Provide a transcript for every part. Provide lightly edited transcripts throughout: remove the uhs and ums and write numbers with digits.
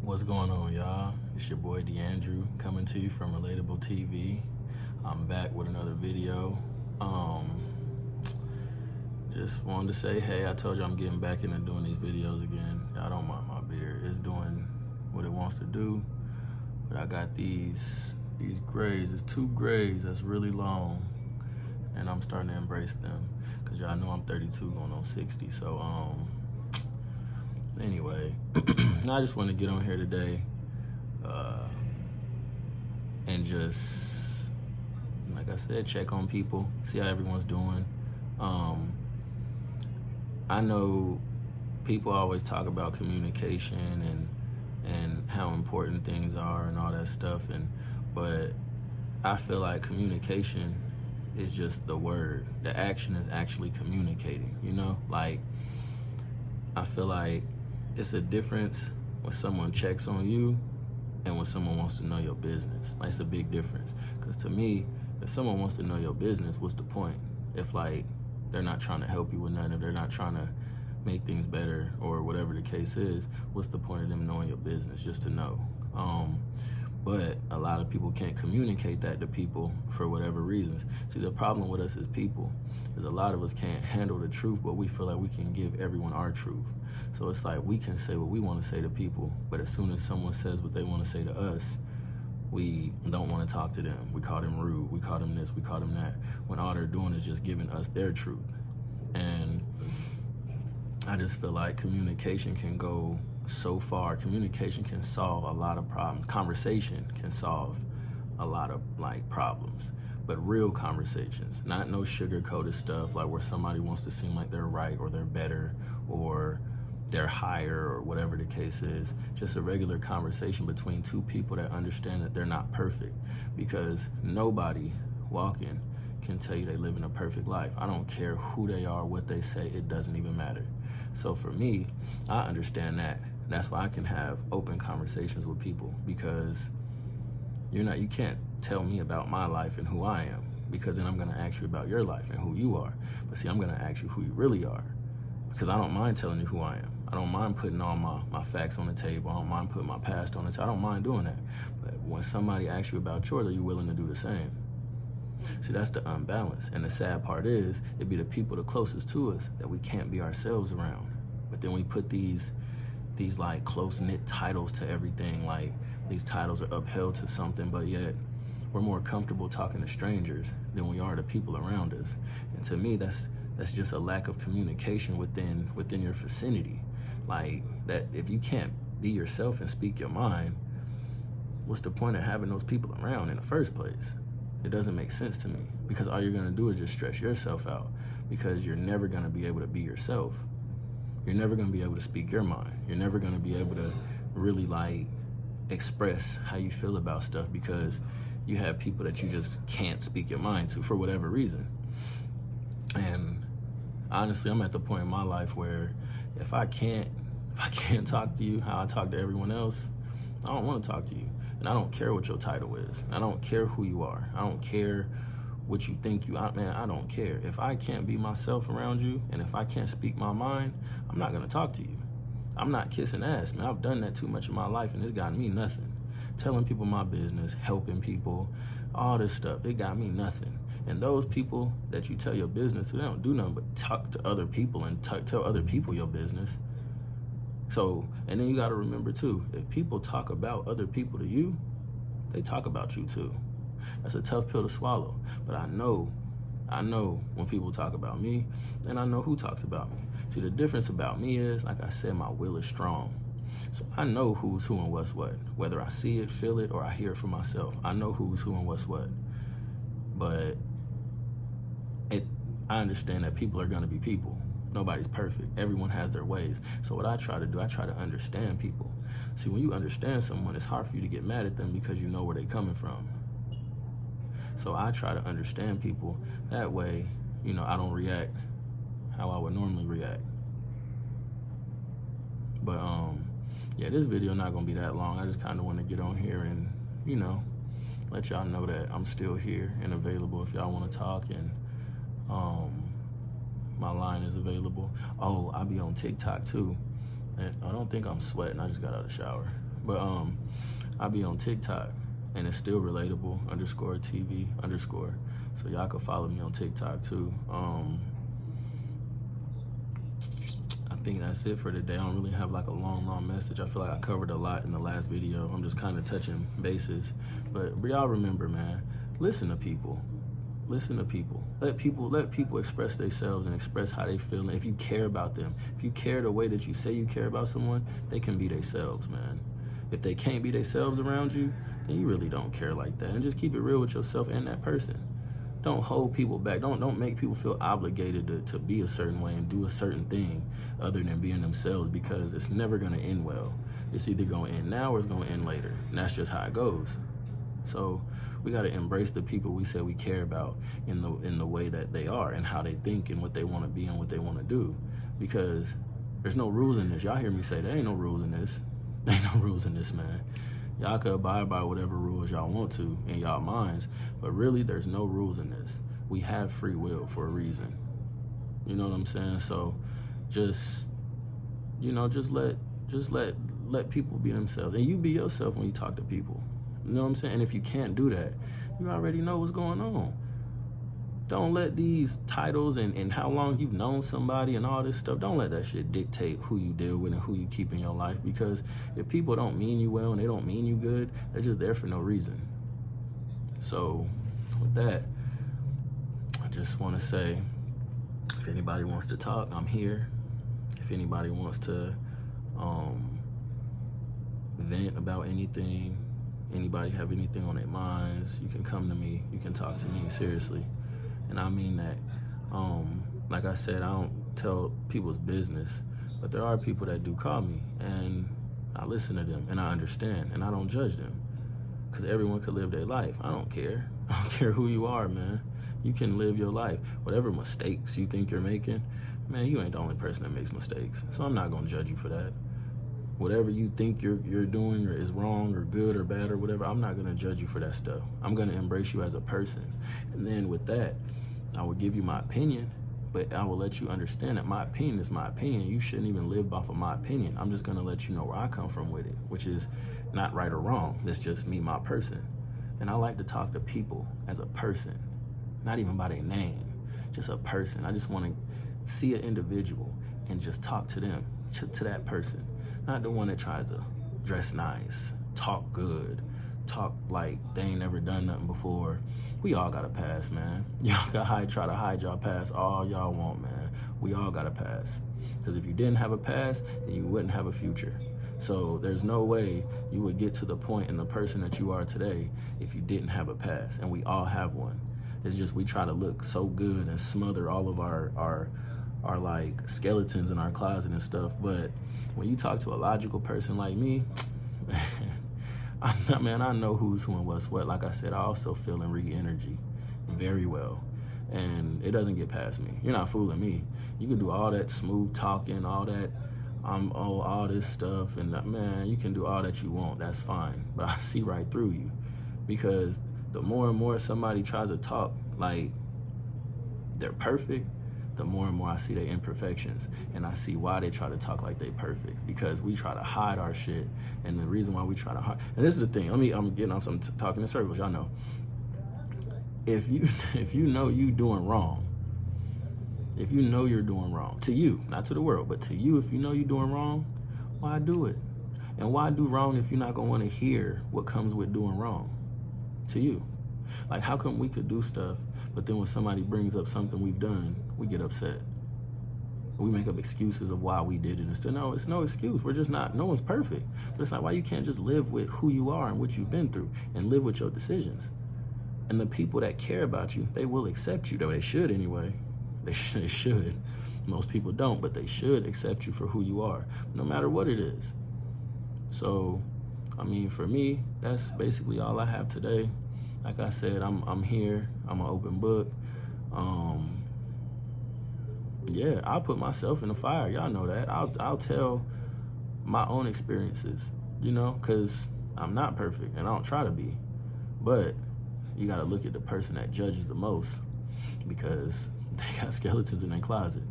What's going on, y'all? It's your boy DeAndrew coming to you from Relatable TV. I'm back with another video. Just wanted to say, hey, I told you I'm getting back into doing these videos again. Y'all don't mind my beard. It's doing what it wants to do. But I got these grays. It's 2 grays that's really long, and I'm starting to embrace them because y'all know I'm 32 going on 60. So anyway, I just want to get on here today and just, like I said, check on people, see how everyone's doing. I know people always talk about communication and how important things are and all that stuff, but I feel like communication is just the word. The action is actually communicating, you know? Like, I feel like it's a difference when someone checks on you and when someone wants to know your business. Like, it's a big difference. Because to me, if someone wants to know your business, what's the point? If, like, they're not trying to help you with nothing, if they're not trying to make things better or whatever the case is, what's the point of them knowing your business? Just to know. But a lot of people can't communicate that to people for whatever reasons. See, the problem with us as people is a lot of us can't handle the truth, but we feel like we can give everyone our truth. So it's like we can say what we want to say to people, but as soon as someone says what they want to say to us, we don't want to talk to them. We call them rude, we call them this, we call them that, when all they're doing is just giving us their truth. And I just feel like communication can go so far. Communication can solve a lot of problems. Conversation can solve a lot of problems, but real conversations, not no sugar-coated stuff like where somebody wants to seem like they're right or they're better or they're higher or whatever the case is. Just a regular conversation between two people that understand that they're not perfect, because nobody walking can tell you they live in a perfect life. I don't care who they are, what they say, it doesn't even matter. So for me, I understand that. That's why I can have open conversations with people, because you can't tell me about my life and who I am, because then I'm gonna ask you about your life and who you are. But see, I'm gonna ask you who you really are, because I don't mind telling you who I am. I don't mind putting all my facts on the table. I don't mind putting my past on the table. I don't mind doing that. But when somebody asks you about yours, are you willing to do the same? See, that's the unbalance. And the sad part is, it'd be the people the closest to us that we can't be ourselves around. But then we put these like close-knit titles to everything. Like, these titles are upheld to something, but yet we're more comfortable talking to strangers than we are to people around us. And to me, that's just a lack of communication within your vicinity. Like, that if you can't be yourself and speak your mind, what's the point of having those people around in the first place? It doesn't make sense to me, because all you're gonna do is just stress yourself out, because you're never gonna be able to be yourself. You're never gonna be able to speak your mind. You're never gonna be able to really express how you feel about stuff, because you have people that you just can't speak your mind to for whatever reason. And honestly, I'm at the point in my life where if I can't talk to you how I talk to everyone else, I don't want to talk to you. And I don't care what your title is. I don't care who you are. I don't care what you think you are. Man, I don't care. If I can't be myself around you, and if I can't speak my mind, I'm not gonna talk to you. I'm not kissing ass, man. I've done that too much in my life, and it's gotten me nothing. Telling people my business, helping people, all this stuff, it got me nothing. And those people that you tell your business to, they don't do nothing but talk to other people and tell other people your business. So, and then you gotta remember too, if people talk about other people to you, they talk about you too. That's a tough pill to swallow, but I know when people talk about me, and I know who talks about me. See, the difference about me is, like I said, my will is strong. So I know who's who and what's what. Whether I see it, feel it, or I hear it for myself, I know who's who and what's what. But I understand that people are gonna be people. Nobody's perfect. Everyone has their ways. So what I try to do, I try to understand people. See, when you understand someone, it's hard for you to get mad at them because you know where they're coming from. So I try to understand people. That way, I don't react how I would normally react. But yeah, this video not gonna be that long. I just kind of want to get on here and, let y'all know that I'm still here and available if y'all want to talk. And my line is available. Oh, I'll be on TikTok too. And I don't think I'm sweating. I just got out of the shower. But I be on TikTok, and it's still relatable _TV_. So y'all can follow me on TikTok too. I think that's it for today. I don't really have like a long message. I feel like I covered a lot in the last video. I'm just kind of touching bases. But y'all remember, man, listen to people. Listen to people. Let people express themselves and express how they feel. And if you care about them, if you care the way that you say you care about someone, they can be themselves, man. If they can't be themselves around you, then you really don't care like that. And just keep it real with yourself and that person. Don't hold people back. Don't make people feel obligated to be a certain way and do a certain thing other than being themselves, because it's never gonna end well. It's either gonna end now or it's gonna end later. And that's just how it goes. So we gotta embrace the people we say we care about in the way that they are and how they think and what they wanna be and what they wanna do. Because there's no rules in this. Y'all hear me say there ain't no rules in this. There ain't no rules in this, man. Y'all could abide by whatever rules y'all want to in y'all minds, but really there's no rules in this. We have free will for a reason. You know what I'm saying? So just let people be themselves. And you be yourself when you talk to people. You know what I'm saying? And if you can't do that, you already know what's going on. Don't let these titles and how long you've known somebody and all this stuff, don't let that shit dictate who you deal with and who you keep in your life. Because if people don't mean you well and they don't mean you good, they're just there for no reason. So with that, I just want to say, if anybody wants to talk, I'm here. If anybody wants to vent about anything, anybody have anything on their minds, you can come to me. You can talk to me, seriously. And I mean that. Like I said, I don't tell people's business, but there are people that do call me, and I listen to them, and I understand, and I don't judge them, because everyone could live their life. I don't care. I don't care who you are, man. You can live your life. Whatever mistakes you think you're making, man, you ain't the only person that makes mistakes. So I'm not gonna judge you for that. Whatever you think you're doing or is wrong or good or bad or whatever, I'm not gonna judge you for that stuff. I'm gonna embrace you as a person. And then with that, I will give you my opinion, but I will let you understand that my opinion is my opinion. You shouldn't even live off of my opinion. I'm just gonna let you know where I come from with it, which is not right or wrong. That's just me, my person. And I like to talk to people as a person, not even by their name, just a person. I just wanna see an individual and just talk to them, to that person. Not the one that tries to dress nice, talk good, talk like they ain't never done nothing before. We all got a past, man. Y'all gotta try to hide y'all past all y'all want, man. We all got a past. Because if you didn't have a past, then you wouldn't have a future. So there's no way you would get to the point in the person that you are today if you didn't have a past. And we all have one. It's just we try to look so good and smother all of our like skeletons in our closet and stuff. But when you talk to a logical person like me, man, I know who's who and what's what. Like I said, I also feel and read energy very well. And it doesn't get past me. You're not fooling me. You can do all that smooth talking, all that, all this stuff. And man, you can do all that you want. That's fine. But I see right through you. Because the more and more somebody tries to talk like they're perfect, the more and more I see their imperfections, and I see why they try to talk like they perfect, because we try to hide our shit. And the reason why we try to hide, and this is the thing, I'm getting on some talking in circles, y'all know. If you know you doing wrong, if you know you're doing wrong, to you, not to the world, but to you, if you know you're doing wrong, why do it? And why do wrong if you're not gonna wanna hear what comes with doing wrong? To you. Like, how come we could do stuff, but then when somebody brings up something we've done, we get upset? We make up excuses of why we did it instead. No, it's no excuse. We're just not, no one's perfect. But it's like, why you can't just live with who you are and what you've been through and live with your decisions? And the people that care about you, they will accept you, though they should anyway. They should. Most people don't, but they should accept you for who you are, no matter what it is. So, I mean, for me, that's basically all I have today. Like I said, I'm here. I'm an open book. Yeah, I'll put myself in the fire. Y'all know that. I'll tell my own experiences, you know, because I'm not perfect and I don't try to be. But you got to look at the person that judges the most, because they got skeletons in their closet.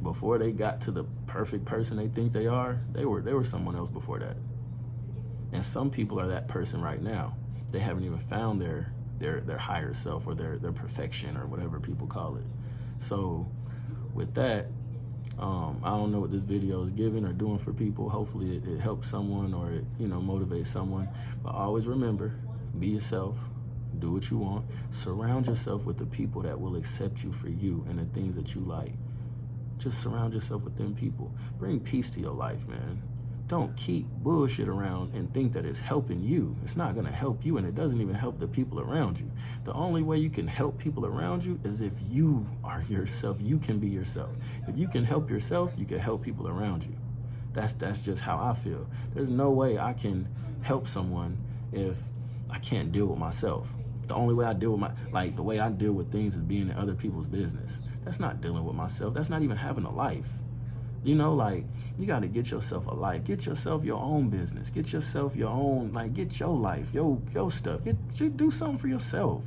Before they got to the perfect person they think they are, they were someone else before that. And some people are that person right now. They haven't even found their higher self, or their perfection, or whatever people call it. So with that, I don't know what this video is giving or doing for people. Hopefully it helps someone, or it, motivates someone. But always remember, be yourself, do what you want, surround yourself with the people that will accept you for you and the things that you like. Just surround yourself with them people. Bring peace to your life, man. Don't keep bullshit around and think that it's helping you. It's not gonna help you, and it doesn't even help the people around you. The only way you can help people around you is if you are yourself. You can be yourself. If you can help yourself, you can help people around you. That's just how I feel. There's no way I can help someone if I can't deal with myself. The only way I deal with the way I deal with things is being in other people's business. That's not dealing with myself. That's not even having a life. You got to get yourself a life. Get yourself your own business. Get yourself your own, get your life, your stuff. Do something for yourself.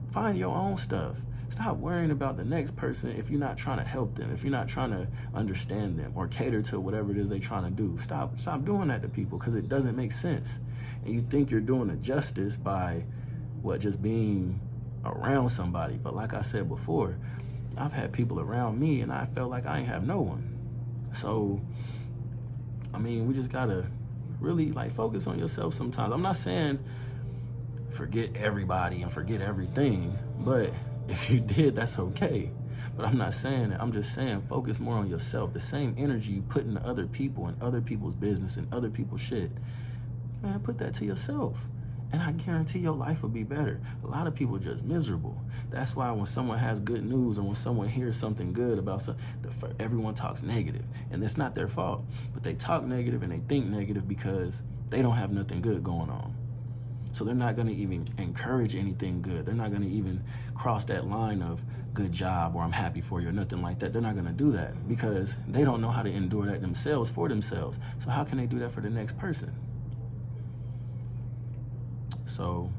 Find your own stuff. Stop worrying about the next person if you're not trying to help them, if you're not trying to understand them or cater to whatever it is they're trying to do. Stop doing that to people, because it doesn't make sense. And you think you're doing a justice by just being around somebody. But like I said before, I've had people around me and I felt like I ain't have no one. So, we just gotta really focus on yourself sometimes. I'm not saying forget everybody and forget everything, but if you did, that's okay. But I'm not saying that. I'm just saying focus more on yourself. The same energy you put into other people and other people's business and other people's shit, man, put that to yourself. And I guarantee your life will be better. A lot of people are just miserable. That's why when someone has good news, or when someone hears something good about something, everyone talks negative. And it's not their fault. But they talk negative and they think negative because they don't have nothing good going on. So they're not going to even encourage anything good. They're not going to even cross that line of good job or I'm happy for you or nothing like that. They're not going to do that because they don't know how to endure that themselves for themselves. So how can they do that for the next person? So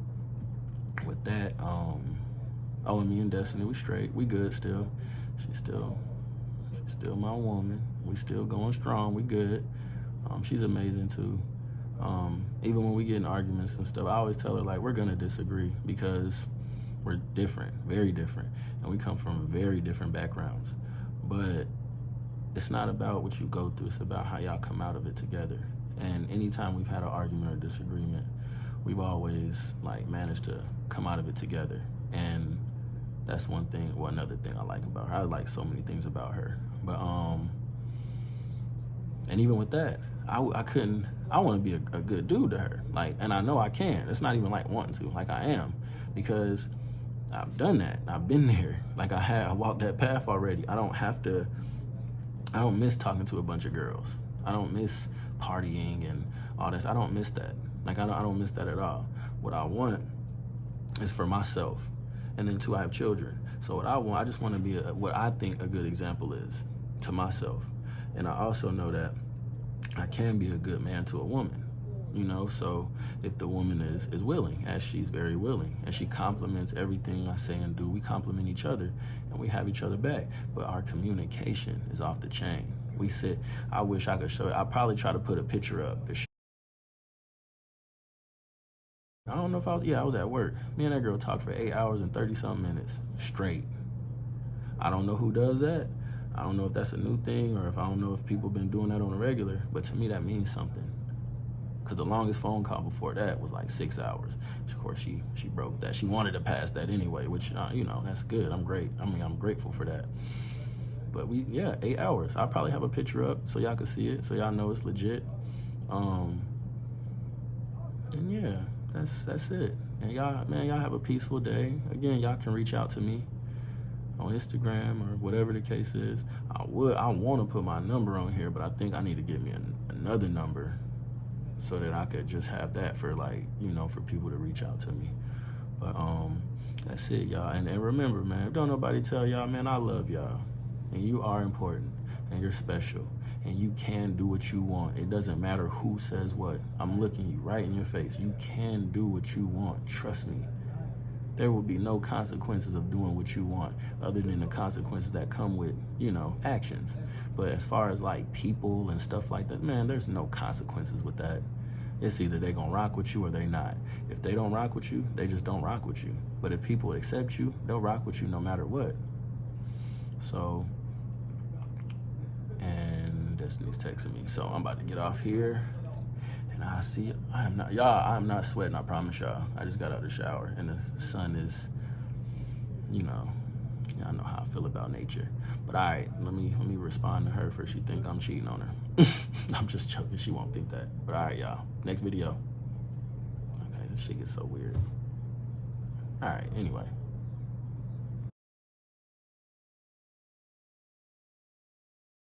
with that, and me and Destiny, we straight. We good still. She's still my woman. We still going strong. We good. She's amazing too. Even when we get in arguments and stuff, I always tell her we're gonna disagree because we're different, very different, and we come from very different backgrounds. But it's not about what you go through. It's about how y'all come out of it together. And anytime we've had an argument or disagreement, we've always managed to come out of it together. And that's one thing, or another thing I like about her. I like so many things about her. But and even with that, I want to be a good dude to her. And I know I can. It's not even wanting to, I am, because I've done that. I've been there. I walked that path already. I don't miss talking to a bunch of girls. I don't miss partying and all this. I don't miss that. I don't miss that at all. What I want is for myself. And then too, I have children. So what I just want to be what I think a good example is to myself. And I also know that I can be a good man to a woman, so if the woman is willing, as she's very willing, and she compliments everything I say and do, we compliment each other and we have each other back. But our communication is off the chain. I wish I could show it. I'll probably try to put a picture up. I don't know if I was at work. Me and that girl talked for 8 hours and 30-something minutes straight. I don't know who does that. I don't know if that's a new thing or I don't know if people been doing that on a regular, but to me that means something. Because the longest phone call before that was 6 hours. Of course, she broke that. She wanted to pass that anyway, which, that's good. I'm great. I'm grateful for that. But 8 hours. I'll probably have a picture up so y'all can see it, so y'all know it's legit. And yeah. That's it. And y'all have a peaceful day. Again, y'all can reach out to me on Instagram or whatever the case is. I want to put my number on here, but I think I need to get me another number so that I could just have that for for people to reach out to me. But that's it, y'all. And remember, man, don't nobody tell y'all, man, I love y'all. And you are important and you're special. And you can do what you want. It doesn't matter who says what. I'm looking you right in your face. You can do what you want. Trust me. There will be no consequences of doing what you want other than the consequences that come with, actions. But as far as people and stuff like that, man, there's no consequences with that. It's either they gonna rock with you or they not. If they don't rock with you, they just don't rock with you. But if people accept you, they'll rock with you no matter what. So, and Destiny's texting me. So I'm about to get off here. And I see, I'm not sweating, I promise y'all. I just got out of the shower and the sun is, y'all know how I feel about nature. But all right, let me respond to her for she think I'm cheating on her. I'm just joking, she won't think that. But all right, y'all, next video. Okay, this shit gets so weird. All right, anyway.